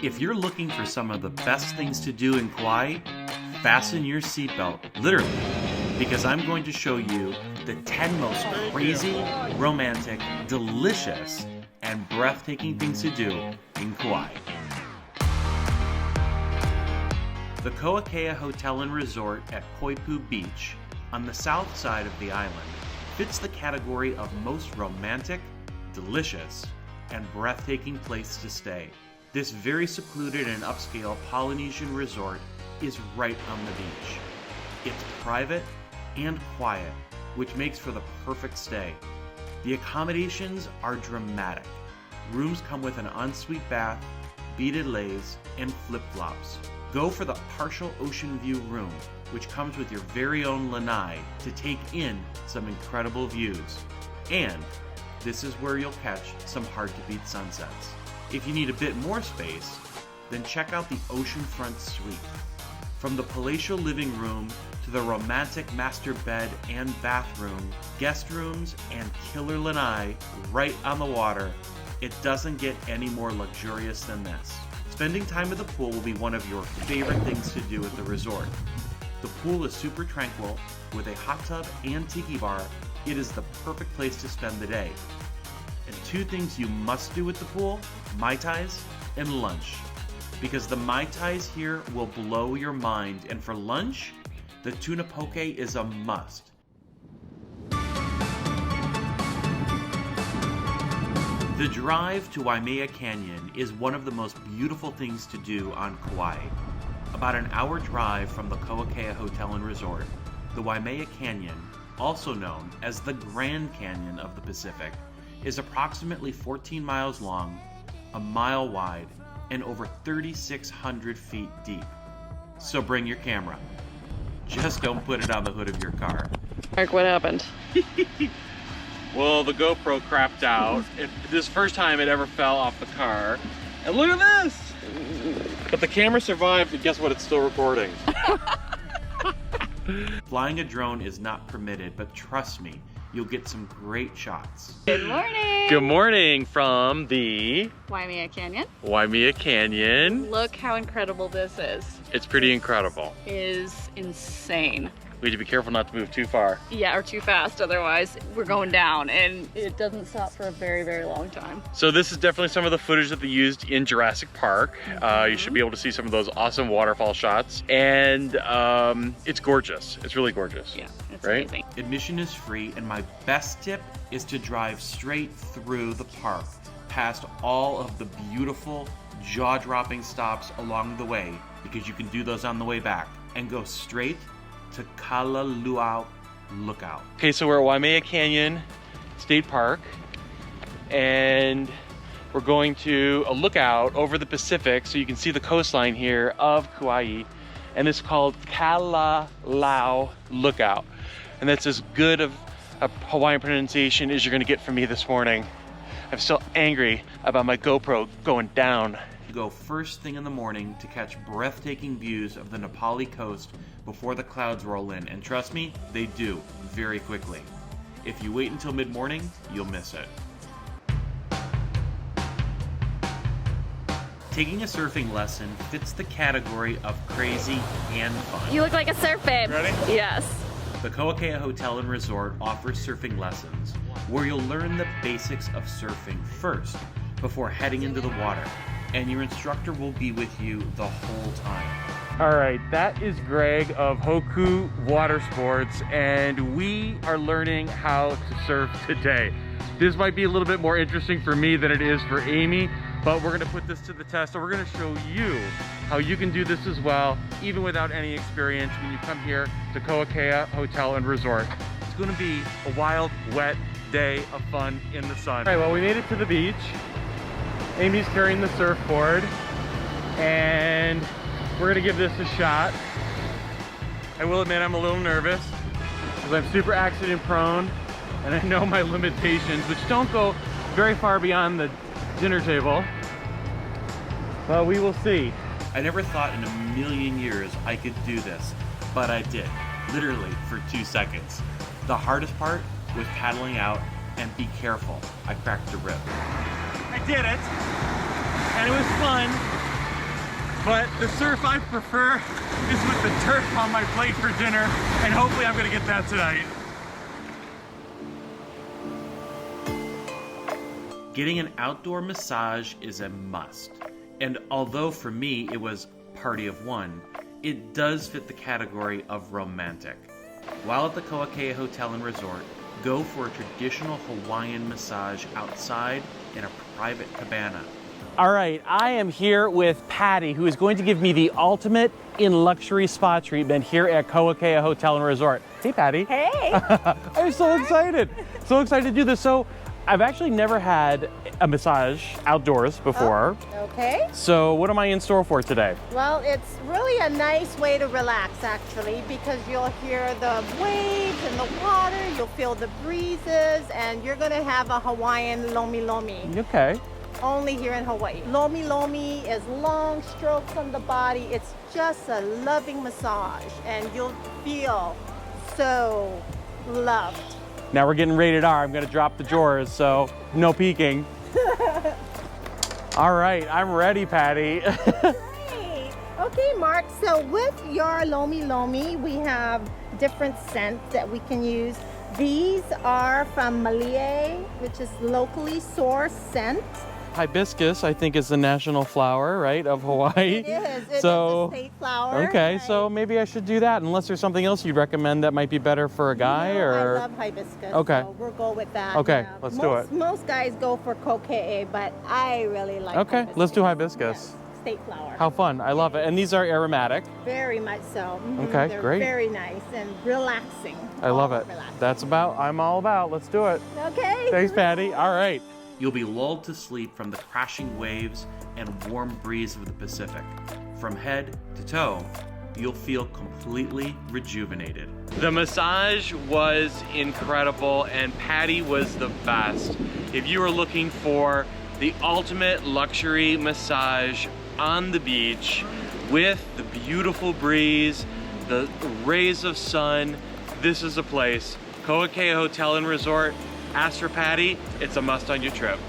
If you're looking for some of the best things to do in Kauai, fasten your seatbelt, literally, because I'm going to show you the 10 most crazy, romantic, delicious, and breathtaking things to do in Kauai. The Kohakea Hotel and Resort at Poipu Beach, on the south side of the island, fits the category of most romantic, delicious, and breathtaking place to stay. This very secluded and upscale Polynesian resort is right on the beach. It's private and quiet, which makes for the perfect stay. The accommodations are dramatic. Rooms come with an ensuite bath, beaded leis, and flip-flops. Go for the partial ocean view room, which comes with your very own lanai to take in some incredible views. And this is where you'll catch some hard-to-beat sunsets. If you need a bit more space, then check out the oceanfront suite. From the palatial living room to the romantic master bed and bathroom, guest rooms, and killer lanai right on the water, it doesn't get any more luxurious than this. Spending time at the pool will be one of your favorite things to do at the resort. The pool is super tranquil with a hot tub and tiki bar. It is the perfect place to spend the day. And two things you must do at the pool: Mai Tais and lunch. Because the Mai Tais here will blow your mind, and for lunch, the tuna poke is a must. The drive to Waimea Canyon is one of the most beautiful things to do on Kauai. About an hour drive from the Kohakea Hotel and Resort, the Waimea Canyon, also known as the Grand Canyon of the Pacific, is approximately 14 miles long, a mile wide, and over 3,600 feet deep. So bring your camera. Just don't put it on the hood of your car. Mark, what happened? Well, the GoPro crapped out. This is the first time it ever fell off the car. And look at this! But the camera survived, and guess what? It's still recording. Flying a drone is not permitted, but trust me, you'll get some great shots. Good morning! Good morning from the Waimea Canyon. Waimea Canyon. Look how incredible this is. It's pretty incredible. It is insane. We need to be careful not to move too far. Yeah, or too fast, otherwise we're going down, and it doesn't stop for a very, very long time. So this is definitely some of the footage that they used in Jurassic Park. You should be able to see some of those awesome waterfall shots. And it's gorgeous. It's really gorgeous. Yeah, it's right? amazing. Admission is free, and my best tip is to drive straight through the park, past all of the beautiful, jaw-dropping stops along the way, because you can do those on the way back, and go straight to Kailua Lookout. Okay, so we're at Waimea Canyon State Park, and we're going to a lookout over the Pacific, so you can see the coastline here of Kauai, and it's called Kailua Lookout, and that's as good of a Hawaiian pronunciation as you're gonna get from me this morning. I'm still angry about my GoPro going down. Go first thing in the morning to catch breathtaking views of the Na Pali Coast before the clouds roll in, and trust me, they do, very quickly. If you wait until mid-morning, you'll miss it. Taking a surfing lesson fits the category of crazy and fun. You look like a surf babe. Ready? Yes. The Kohakea Hotel and Resort offers surfing lessons where you'll learn the basics of surfing first before heading into the water, and your instructor will be with you the whole time. All right, that is Greg of Hoku Water Sports, and we are learning how to surf today. This might be a little bit more interesting for me than it is for Amy, but we're gonna put this to the test, and we're gonna show you how you can do this as well, even without any experience, when you come here to Kohakea Hotel and Resort. It's gonna be a wild, wet day of fun in the sun. All right, well, we made it to the beach. Amy's carrying the surfboard, and we're gonna give this a shot. I will admit I'm a little nervous because I'm super accident prone, and I know my limitations, which don't go very far beyond the dinner table, but we will see. I never thought in a million years I could do this, but I did, literally for 2 seconds. The hardest part was paddling out, and be careful, I cracked a rib. I did it, and it was fun, but the surf I prefer is with the turf on my plate for dinner, and hopefully I'm gonna get that tonight. Getting an outdoor massage is a must, and although for me it was party of one, it does fit the category of romantic. While at the Kohakea Hotel and Resort, go for a traditional Hawaiian massage outside in a private cabana. All right, I am here with Patty, who is going to give me the ultimate in luxury spa treatment here at Kohakea Hotel and Resort. Hey, Patty. Hey. I'm so excited. So excited to do this. So I've actually never had a massage outdoors before. Oh, okay. So what am I in store for today? Well, it's really a nice way to relax, actually, because you'll hear the waves and the water, you'll feel the breezes, and you're going to have a Hawaiian lomi lomi. Okay. Only here in Hawaii. Lomi lomi is long strokes on the body. It's just a loving massage, and you'll feel so loved. Now we're getting rated R. I'm gonna drop the drawers, so no peeking. All right, I'm ready, Patty. Great. Okay, Mark, so with your lomi lomi, we have different scents that we can use. These are from Malie, which is locally sourced scent. Hibiscus, I think, is the national flower, right, of Hawaii. It is. It is so, a state flower. okay, right? so maybe I should do that, unless there's something else you'd recommend that might be better for a guy, No, or? I love hibiscus. Okay. So we'll go with that. Okay, yeah. let's do it. Most guys go for kokee, but I really like Okay, hibiscus. let's do hibiscus. Yes, state flower. How fun, I love it. And these are aromatic. Very much so. Mhm. Okay, They're great. very nice and relaxing. I love All it. relaxing. I'm all about, let's do it. Okay. Thanks, Patty. All right. You'll be lulled to sleep from the crashing waves and warm breeze of the Pacific. From head to toe, you'll feel completely rejuvenated. The massage was incredible, and Patty was the best. If you are looking for the ultimate luxury massage on the beach with the beautiful breeze, the rays of sun, this is a place. Kohakea Hotel and Resort. Ask for Patty, it's a must on your trip.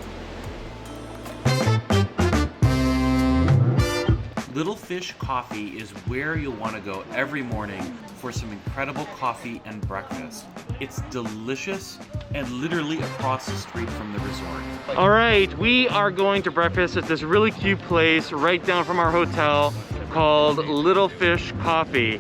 Little Fish Coffee is where you'll want to go every morning for some incredible coffee and breakfast. It's delicious and literally across the street from the resort. All right, we are going to breakfast at this really cute place right down from our hotel called Little Fish Coffee.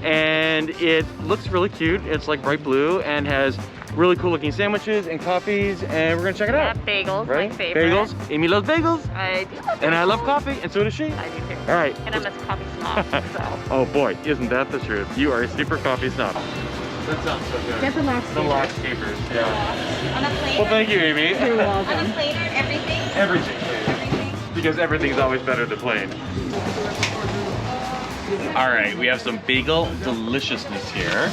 And it looks really cute. It's like bright blue and has really cool looking sandwiches and coffees, and we're gonna check it out. Bagels, Right? my favorite. Bagels. Amy loves bagels. I do love And I bagels. love coffee, and so does she. I do too. All right. And I'm a coffee snob, so. Oh boy, isn't that the truth? You are a super coffee snob. That sounds so good. Get the lox The lox capers, yeah. On a platter? Well, thank you, Amy. You're On welcome. a platter, everything? Everything. Everything? Because everything's always better than plain. All right, we have some bagel deliciousness here.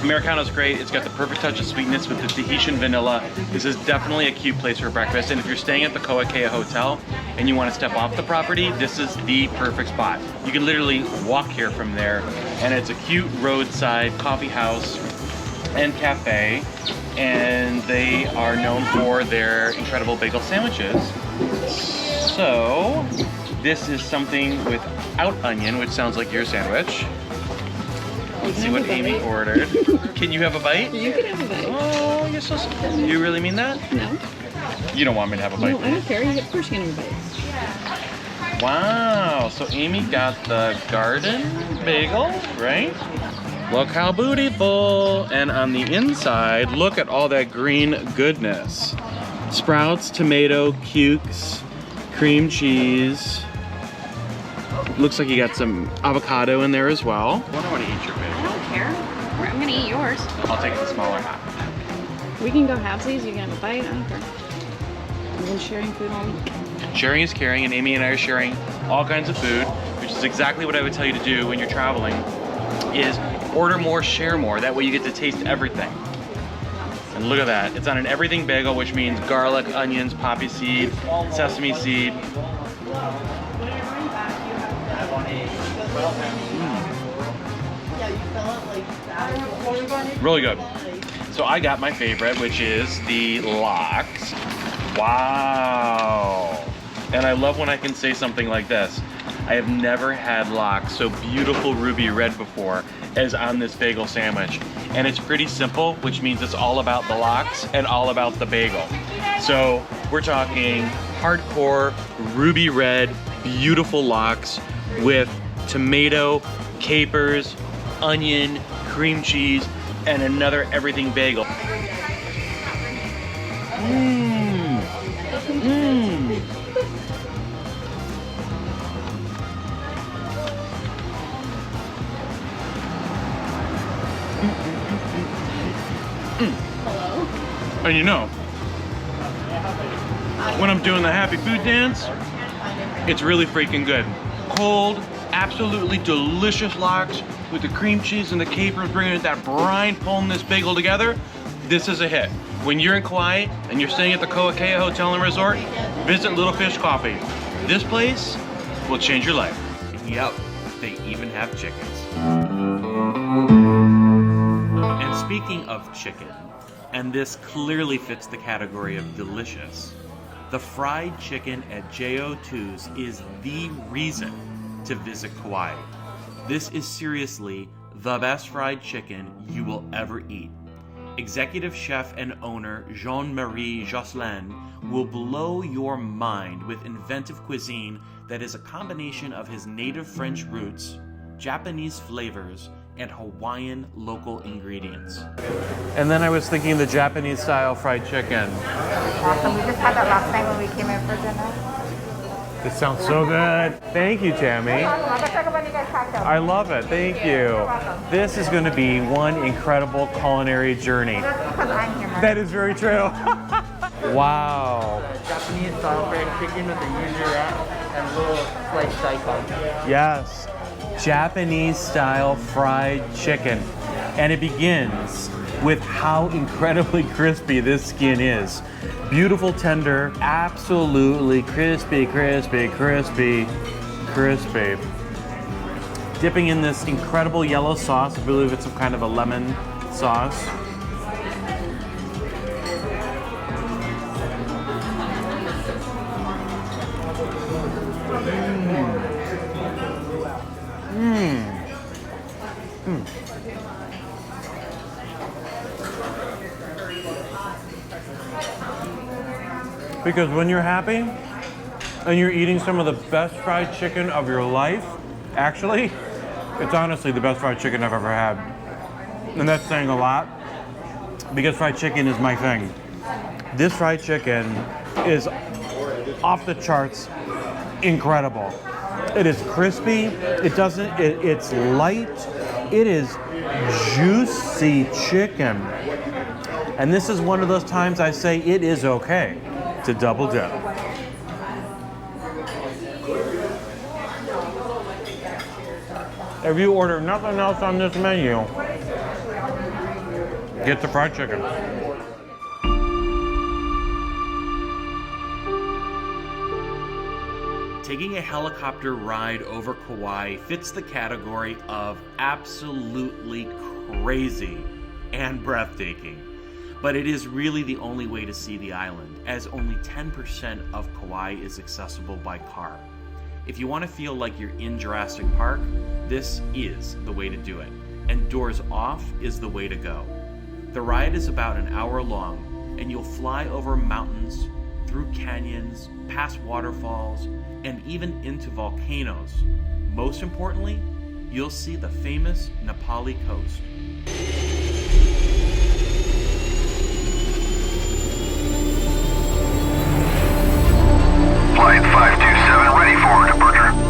Americano's great. It's got the perfect touch of sweetness with the Tahitian vanilla. This is definitely a cute place for breakfast. And if you're staying at the Kohakea Hotel and you want to step off the property, this is the perfect spot. You can literally walk here from there, and it's a cute roadside coffee house and cafe, and they are known for their incredible bagel sandwiches. So this is something without onion, which sounds like your sandwich. Let's see what Amy ordered. Can you have a bite? You can have a bite. Oh, you're so sweet. You really mean that? No. You don't want me to have a bite? No, I don't care. Of course you can have a bite. Wow, so Amy got the garden bagel, right? Look how beautiful. And on the inside, look at all that green goodness. Sprouts, tomato, cukes, cream cheese. Looks like you got some avocado in there as well. I wonder want to eat your bagel. I don't care. I'm gonna eat yours. I'll take the smaller half. We can go halvesies. You can have a bite. I don't care. We've been sharing food all week. Sharing is caring, and Amy and I are sharing all kinds of food, which is exactly what I would tell you to do when you're traveling, is order more, share more. That way you get to taste everything. And look at that. It's on an everything bagel, which means garlic, onions, poppy seed, sesame seed. Really good. So I got my favorite, which is the lox. Wow. And I love when I can say something like this. I have never had lox so beautiful ruby red before as on this bagel sandwich. And it's pretty simple, which means it's all about the lox and all about the bagel. So we're talking hardcore ruby red, beautiful lox with tomato, capers, onion, cream cheese, and another everything bagel. Mmm. Mmm. And you know, when I'm doing the happy food dance, it's really freaking good. Cold, absolutely delicious lox with the cream cheese and the capers bringing that brine, pulling this bagel together. This is a hit. When you're in Kauai and you're staying at the Kohakea Hotel and Resort, visit Little Fish Coffee. This place will change your life. Yep, they even have chickens. And speaking of chicken, and this clearly fits the category of delicious, the fried chicken at JO2's is the reason to visit Kauai. This is seriously the best fried chicken you will ever eat. Executive chef and owner Jean-Marie Josselin will blow your mind with inventive cuisine that is a combination of his native French roots, Japanese flavors, and Hawaiian local ingredients. And then I was thinking the Japanese style fried chicken. Awesome. We just had that last night when we came in for dinner. This sounds so good. Thank you, Tammy. Let's talk about you guys cocktails. I love it. Thank you. This is going to be one incredible culinary journey. That's because I'm here, Mark. That is very true. Wow. Japanese style fried chicken with a yuzu wrap and little sliced daikon. Yes. Japanese style fried chicken. And it begins with how incredibly crispy this skin is. Beautiful, tender, absolutely crispy, crispy, crispy, crispy. Dipping in this incredible yellow sauce. I believe it's some kind of a lemon sauce. Because when you're happy and you're eating some of the best fried chicken of your life, actually, it's honestly the best fried chicken I've ever had. And that's saying a lot because fried chicken is my thing. This fried chicken is off the charts incredible. It is crispy, it's light, it is juicy chicken. And this is one of those times I say it is okay to double dip. If you order nothing else on this menu, get the fried chicken. Taking a helicopter ride over Kauai fits the category of absolutely crazy and breathtaking. But it is really the only way to see the island, as only 10% of Kauai is accessible by car. If you want to feel like you're in Jurassic Park, this is the way to do it, and doors off is the way to go. The ride is about an hour long, and you'll fly over mountains, through canyons, past waterfalls, and even into volcanoes. Most importantly, you'll see the famous Na Pali Coast. Flight 527 ready for departure.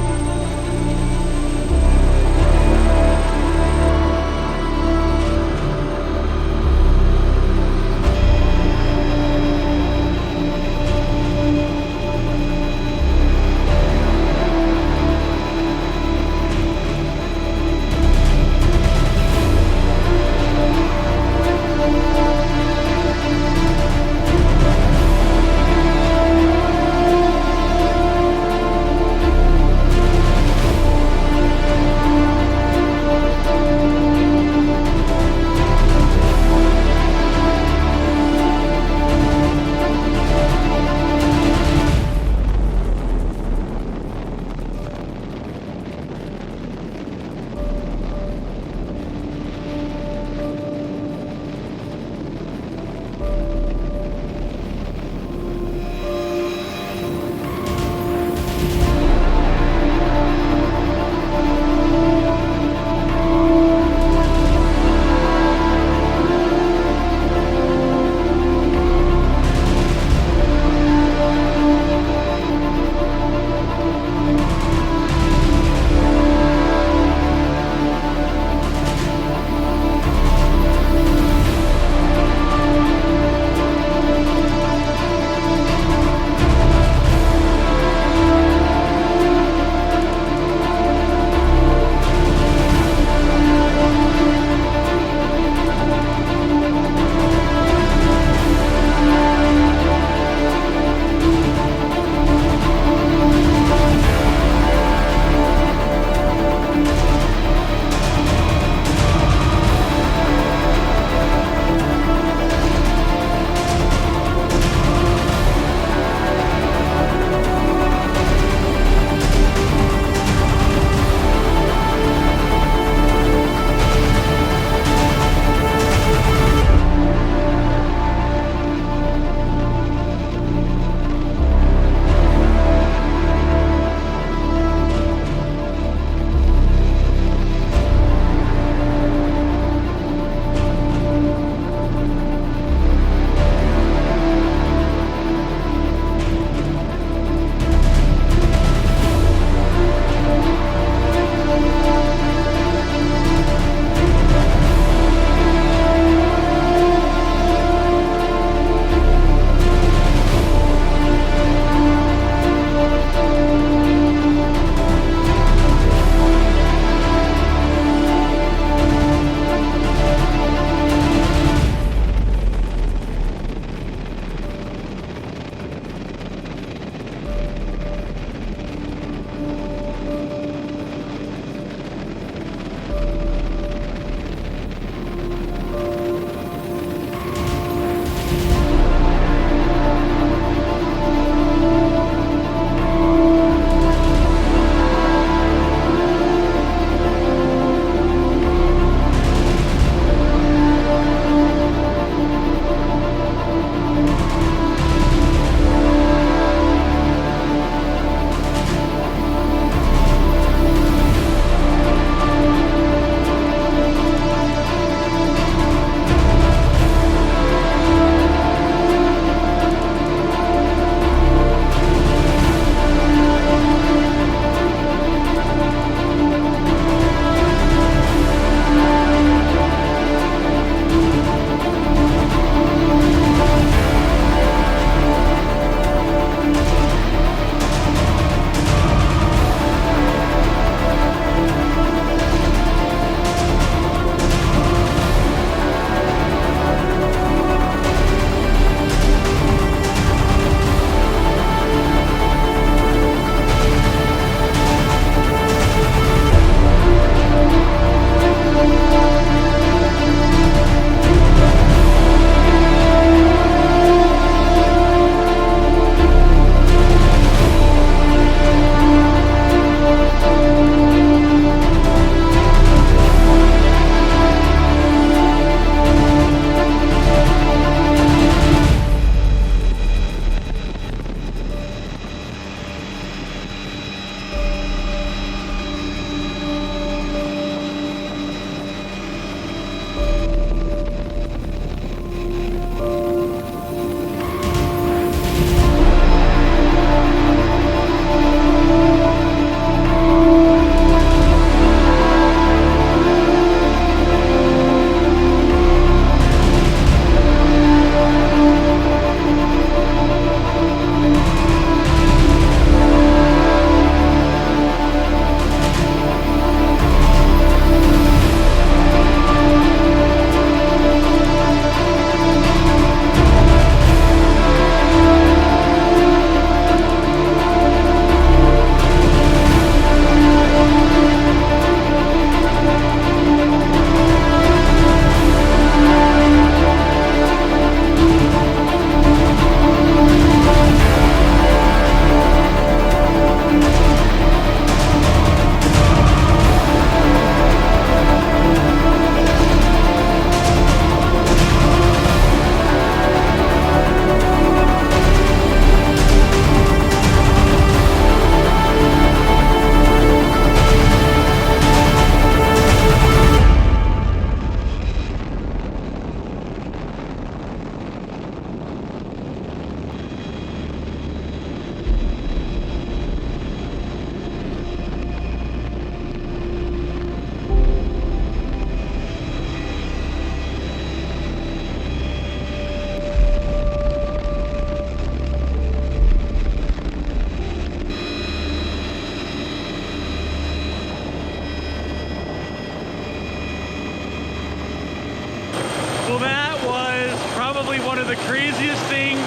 one of the craziest things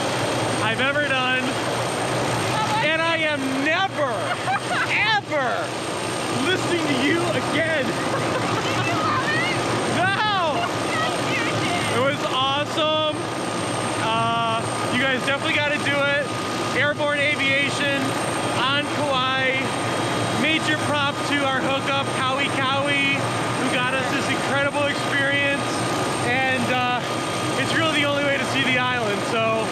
I've ever done. And I am never, ever listening to you again. No! It was awesome. You guys definitely got to do it. Airborne aviation on Kauai. Major prop to our hookup, Kauai, who got us this incredible experience. And it's really the only way to see the island, so,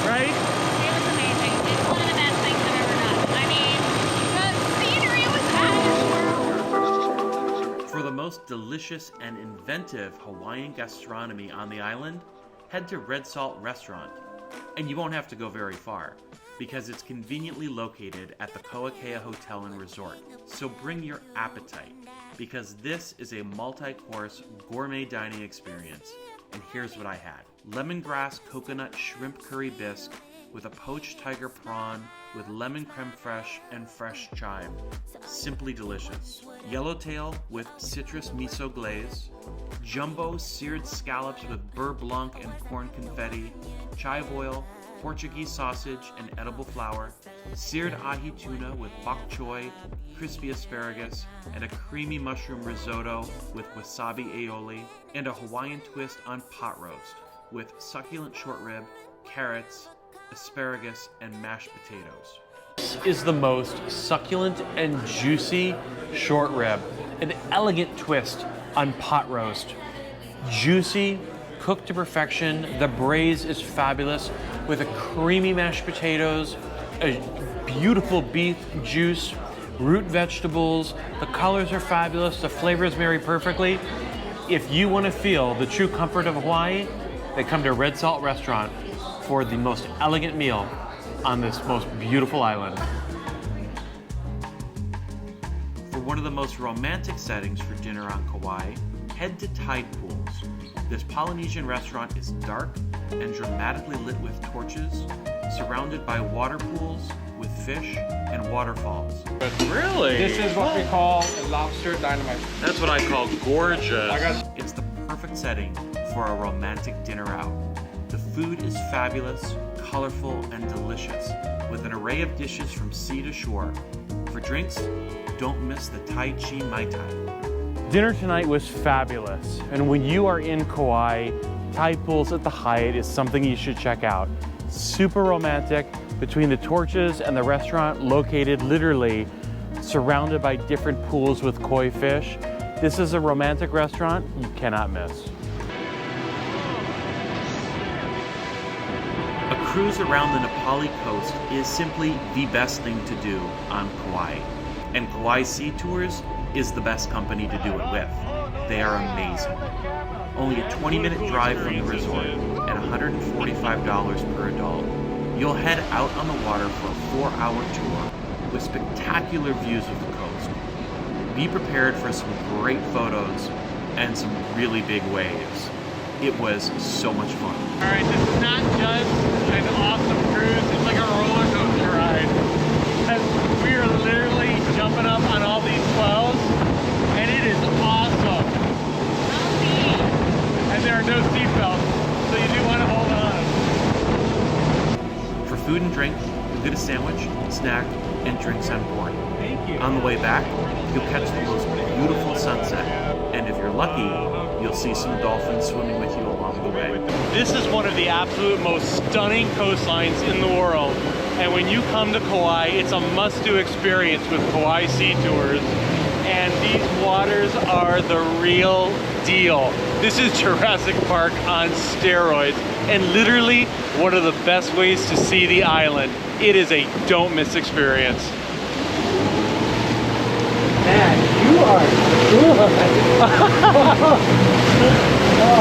right? It was amazing. It's one of the best things I've ever done. I mean, the scenery was fabulous. For the most delicious and inventive Hawaiian gastronomy on the island, head to Red Salt Restaurant. And you won't have to go very far, because it's conveniently located at the Kohakea Hotel and Resort. So bring your appetite, because this is a multi-course gourmet dining experience. And here's what I had. Lemongrass coconut shrimp curry bisque with a poached tiger prawn with lemon creme fraiche and fresh chive. Simply delicious. Yellowtail with citrus miso glaze. Jumbo seared scallops with beurre blanc and corn confetti. Chive oil, Portuguese sausage and edible flour, seared ahi tuna with bok choy, crispy asparagus, and a creamy mushroom risotto with wasabi aioli, and a Hawaiian twist on pot roast with succulent short rib, carrots, asparagus, and mashed potatoes. This is the most succulent and juicy short rib, an elegant twist on pot roast. Juicy, cooked to perfection. The braise is fabulous with a creamy mashed potatoes, a beautiful beef juice, root vegetables. The colors are fabulous. The flavors marry perfectly. If you want to feel the true comfort of Hawaii, then come to Red Salt Restaurant for the most elegant meal on this most beautiful island. For one of the most romantic settings for dinner on Kauai, head to Tide Pools. This Polynesian restaurant is dark and dramatically lit with torches, surrounded by water pools with fish and waterfalls. Really? This is what we call lobster dynamite. That's what I call gorgeous. It's the perfect setting for a romantic dinner out. The food is fabulous, colorful, and delicious, with an array of dishes from sea to shore. For drinks, don't miss the Tai Chi Mai Tai. Dinner tonight was fabulous, and when you are in Kauai, Tide Pools at the Hyatt is something you should check out. Super romantic, between the torches and the restaurant located literally surrounded by different pools with koi fish. This is a romantic restaurant you cannot miss. A cruise around the Na Pali Coast is simply the best thing to do on Kauai, and Kailua Sea Tours is the best company to do it with. They are amazing. Only a 20-minute drive from the resort at $145 per adult. You'll head out on the water for a 4-hour tour with spectacular views of the coast. Be prepared for some great photos and some really big waves. It was so much fun. All right, this is not just an awesome cruise, it's like a roller coaster ride. And we are literally jumping up on all these swells, and it is awesome. And there are no seatbelts, so you do want to hold on. For food and drink, you'll get a sandwich, snack, and drinks on board. Thank you. On the way back, you'll catch the most beautiful sunset, and if you're lucky, you'll see some dolphins swimming with you along the way. This is one of the absolute most stunning coastlines in the world. And when you come to Kauai, it's a must-do experience with Kauai Sea Tours. And these waters are the real deal. This is Jurassic Park on steroids, and literally one of the best ways to see the island. It is a don't miss experience. Man, you are good.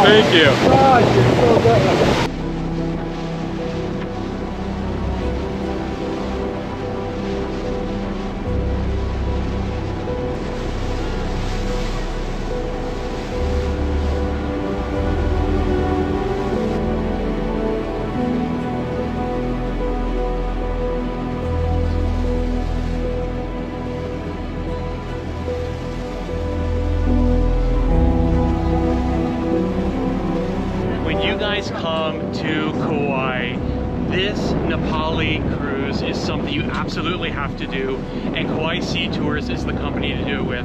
Thank you. God, you're so good. Come Welcome to Kauai. This Na Pali cruise is something you absolutely have to do, and Kauai Sea Tours is the company to do it with.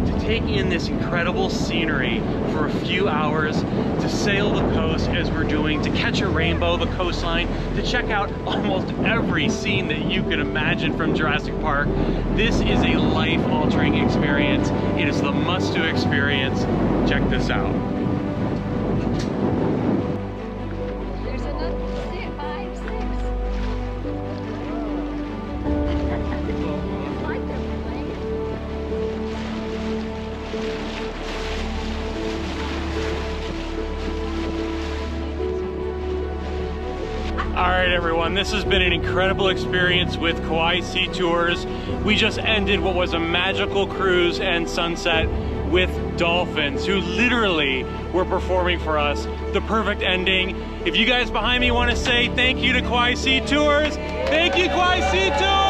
To take in this incredible scenery for a few hours, to sail the coast as we're doing, to catch a rainbow, the coastline, to check out almost every scene that you can imagine from Jurassic Park. This is a life-altering experience. It is the must-do experience. Check this out. There's another 5, 6. It's like they're playing. All right, everyone, this has been an incredible experience with Kauai Sea Tours. We just ended what was a magical cruise and sunset with dolphins who literally were performing for us. The perfect ending. If you guys behind me want to say thank you to Kauai Sea Tours, thank you, Kauai Sea Tours!